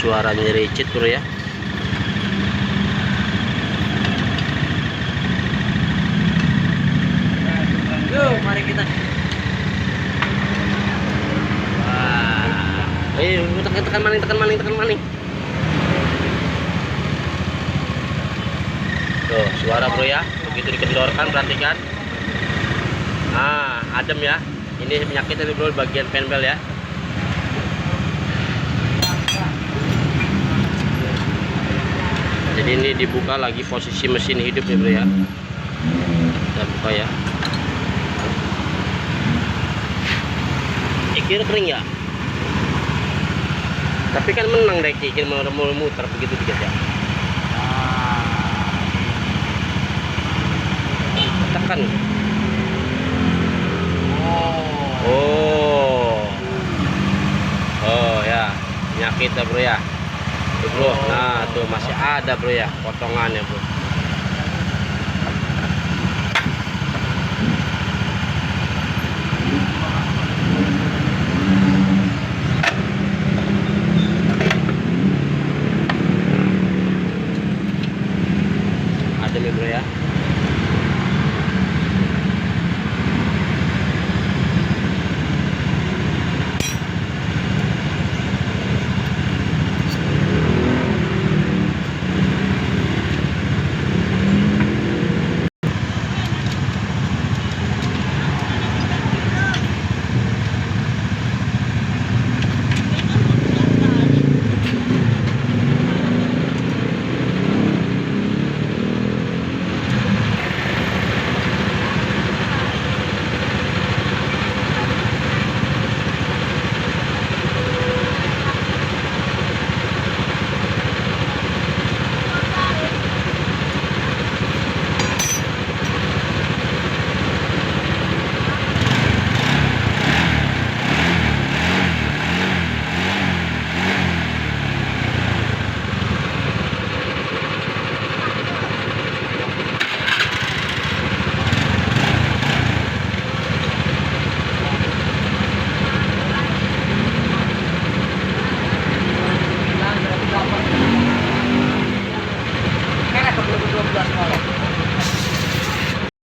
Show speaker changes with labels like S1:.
S1: suara nyericit bro ya.
S2: Yuk, mari kita.
S1: Wah, tekan maning. Tuh suara bro ya, begitu dikendorkan perhatikan. Nah, adem ya. Ini penyakit ini bro, bagian penbel ya. Jadi ini dibuka lagi posisi mesin hidup ya bro ya. Kita buka ya. Kira kering ya. Tapi kan menang deh, kira mau muter begitu dikit ya. Tekan. Oh ya, penyakit ya bro ya. Tuh bro, nah tuh masih ada bro ya potongannya bro.